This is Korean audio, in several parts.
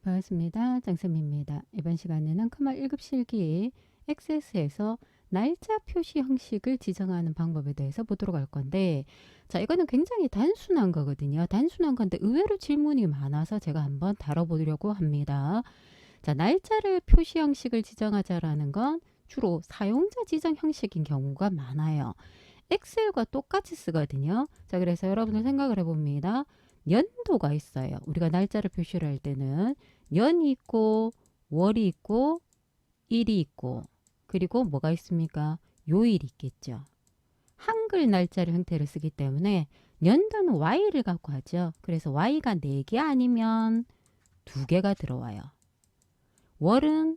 반갑습니다. 장쌤입니다. 이번 시간에는 크말 1급 실기 엑세스에서 날짜 표시 형식을 지정하는 방법에 대해서 보도록 할 건데, 자, 이거는 굉장히 단순한 거거든요. 단순한 건데 의외로 질문이 많아서 제가 한번 다뤄보려고 합니다. 자, 날짜를 표시 형식을 지정하자라는 건 주로 사용자 지정 형식인 경우가 많아요. 엑셀과 똑같이 쓰거든요. 자, 그래서 여러분들 생각을 해봅니다. 연도가 있어요. 우리가 날짜를 표시를 할 때는 년이 있고 월이 있고 일이 있고 그리고 뭐가 있습니까? 요일이 있겠죠. 한글 날짜를 형태를 쓰기 때문에 연도는 Y를 갖고 하죠. 그래서 Y가 4개 아니면 2개가 들어와요. 월은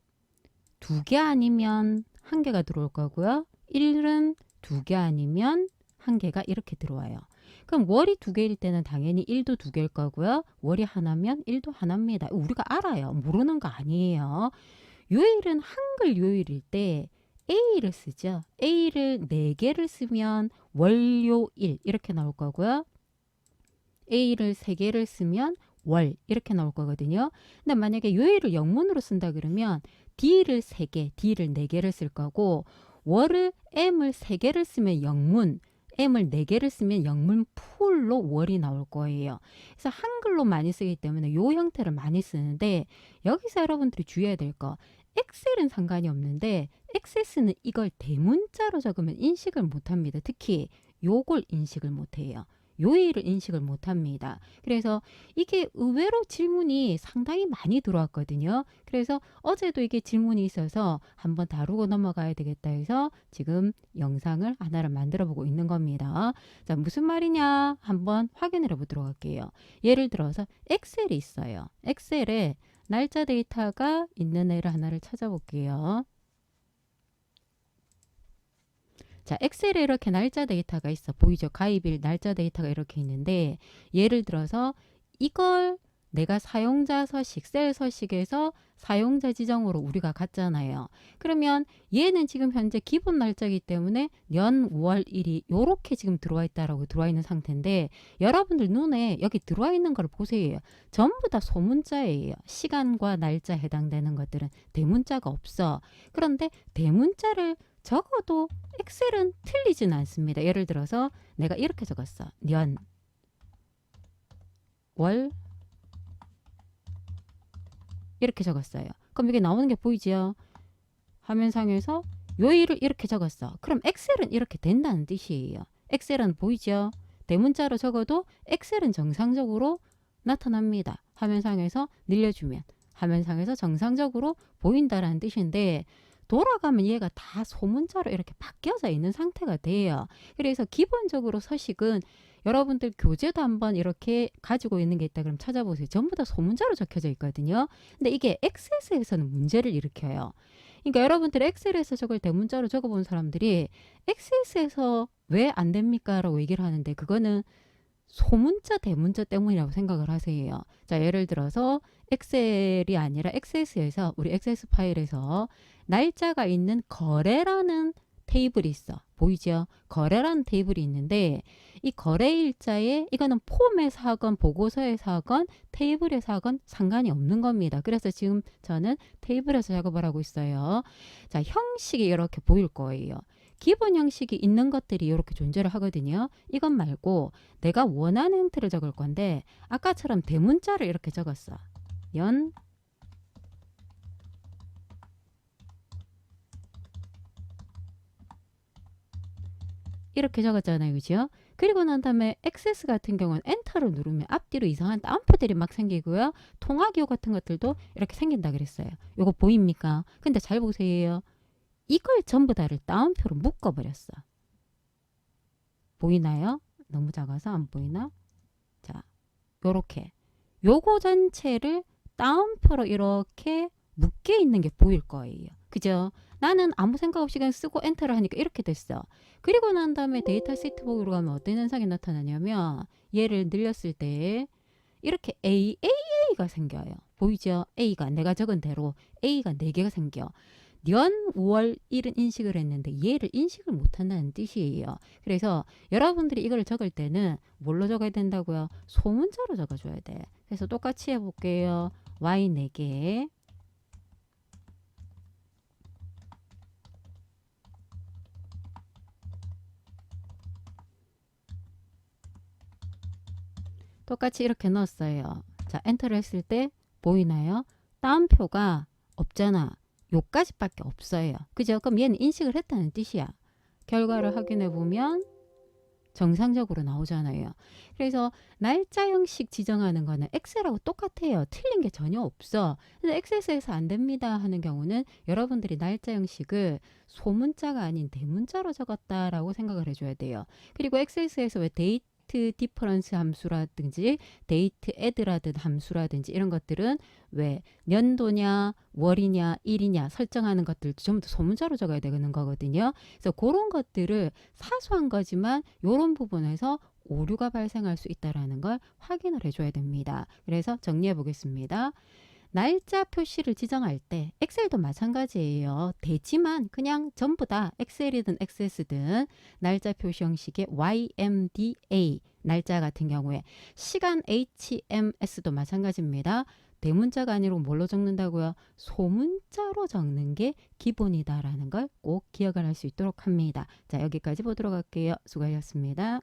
2개 아니면 1개가 들어올 거고요. 일은 2개 아니면 1개가 이렇게 들어와요. 그럼 월이 2개일 때는 당연히 일도 2개일 거고요. 월이 하나면 일도 하나입니다. 우리가 알아요. 모르는 거 아니에요. 요일은 한글 요일일 때 A를 쓰죠. A를 4개를 쓰면 월요일 이렇게 나올 거고요. A를 3개를 쓰면 월 이렇게 나올 거거든요. 근데 만약에 요일을 영문으로 쓴다 그러면 D를 3개, D를 4개를 쓸 거고 월을 M을 3개를 쓰면 영문, M을 4개를 쓰면 영문 풀로 월이 나올 거예요. 그래서 한글로 많이 쓰기 때문에 요 형태를 많이 쓰는데 여기서 여러분들이 주의해야 될 거 엑셀은 상관이 없는데 엑세스는 이걸 대문자로 적으면 인식을 못합니다. 특히 요걸 인식을 못해요. 요일을 인식을 못합니다. 그래서 이게 의외로 질문이 상당히 많이 들어왔거든요. 그래서 어제도 이게 질문이 있어서 한번 다루고 넘어가야 되겠다 해서 지금 영상을 하나를 만들어 보고 있는 겁니다. 자, 무슨 말이냐 한번 확인을 해 보도록 할게요. 예를 들어서 엑셀이 있어요. 엑셀에 날짜 데이터가 있는 애를 하나를 찾아볼게요. 자, 엑셀에 이렇게 날짜 데이터가 있어. 보이죠? 가입일 날짜 데이터가 이렇게 있는데 예를 들어서 이걸 내가 사용자 서식, 셀 서식에서 사용자 지정으로 우리가 갔잖아요. 그러면 얘는 지금 현재 기본 날짜이기 때문에 년, 월, 일이 이렇게 지금 들어와 있다라고 들어와 있는 상태인데 여러분들 눈에 여기 들어와 있는 걸 보세요. 전부 다 소문자예요. 시간과 날짜 해당되는 것들은 대문자가 없어. 그런데 대문자를 적어도 엑셀은 틀리진 않습니다. 예를 들어서 내가 이렇게 적었어. 년, 월 이렇게 적었어요. 그럼 이게 나오는 게 보이죠? 화면상에서 요일을 이렇게 적었어. 그럼 엑셀은 이렇게 된다는 뜻이에요. 엑셀은 보이죠? 대문자로 적어도 엑셀은 정상적으로 나타납니다. 화면상에서 늘려주면 화면상에서 정상적으로 보인다라는 뜻인데 돌아가면 얘가 다 소문자로 이렇게 바뀌어져 있는 상태가 돼요. 그래서 기본적으로 서식은 여러분들 교재도 한번 이렇게 가지고 있는 게 있다 그럼 찾아보세요. 전부 다 소문자로 적혀져 있거든요. 근데 이게 엑셀에서는 문제를 일으켜요. 그러니까 여러분들 엑셀에서 저걸 대문자로 적어본 사람들이 엑셀에서 왜 안 됩니까? 라고 얘기를 하는데 그거는 소문자 대문자 때문이라고 생각을 하세요. 자, 예를 들어서 엑셀이 아니라 엑세스에서 우리 엑세스 파일에서 날짜가 있는 거래라는 테이블이 있어. 보이죠? 거래라는 테이블이 있는데 이 거래 일자에 이거는 폼에서 하건 보고서에서 하건 테이블에서 하건 상관이 없는 겁니다. 그래서 지금 저는 테이블에서 작업을 하고 있어요. 자, 형식이 이렇게 보일 거예요. 기본 형식이 있는 것들이 이렇게 존재를 하거든요. 이것 말고 내가 원하는 형태를 적을 건데 아까처럼 대문자를 이렇게 적었어. 연, 이렇게 적었잖아요. 그죠? 그리고 난 다음에 액세스 같은 경우는 엔터를 누르면 앞뒤로 이상한 따옴표들이 막 생기고요. 통화기호 같은 것들도 이렇게 생긴다 그랬어요. 이거 보입니까? 근데 잘 보세요. 이걸 전부 다를 따옴표로 묶어버렸어. 보이나요? 너무 작아서 안 보이나? 자, 요렇게. 요거 전체를 따옴표로 이렇게 묶여 있는 게 보일 거예요. 그죠? 나는 아무 생각 없이 그냥 쓰고 엔터를 하니까 이렇게 됐어. 그리고 난 다음에 데이터 세트북으로 가면 어떤 현상이 나타나냐면 얘를 늘렸을 때 이렇게 AAA가 생겨요. 보이죠? A가 내가 적은 대로 A가 4개가 생겨. 년, 월, 일은 인식을 했는데 얘를 인식을 못한다는 뜻이에요. 그래서 여러분들이 이걸 적을 때는 뭘로 적어야 된다고요? 소문자로 적어줘야 돼. 그래서 똑같이 해볼게요. y 4개. 똑같이 이렇게 넣었어요. 자, 엔터를 했을 때 보이나요? 따옴표가 없잖아. 요까지밖에 없어요. 그죠? 그럼 얘는 인식을 했다는 뜻이야. 결과를 확인해 보면 정상적으로 나오잖아요. 그래서 날짜 형식 지정하는 거는 엑셀하고 똑같아요. 틀린 게 전혀 없어. 근데 엑셀에서 안 됩니다 하는 경우는 여러분들이 날짜 형식을 소문자가 아닌 대문자로 적었다라고 생각을 해줘야 돼요. 그리고 엑셀에서 왜 데이트 디퍼런스 함수라든지 데이트 애드라든 함수라든지 이런 것들은 왜 년도냐 월이냐 일이냐 설정하는 것들 전부 다 소문자로 적어야 되는 거거든요. 그래서 그런 것들을 사소한 거지만 이런 부분에서 오류가 발생할 수 있다는 걸 확인을 해줘야 됩니다. 그래서 정리해 보겠습니다. 날짜 표시를 지정할 때 엑셀도 마찬가지예요. 되지만 그냥 전부 다 엑셀이든 액세스든 날짜 표시 형식의 YMDA 날짜 같은 경우에 시간 HMS도 마찬가지입니다. 대문자가 아니고 뭘로 적는다고요? 소문자로 적는 게 기본이다라는 걸 꼭 기억을 할 수 있도록 합니다. 자, 여기까지 보도록 할게요. 수고하셨습니다.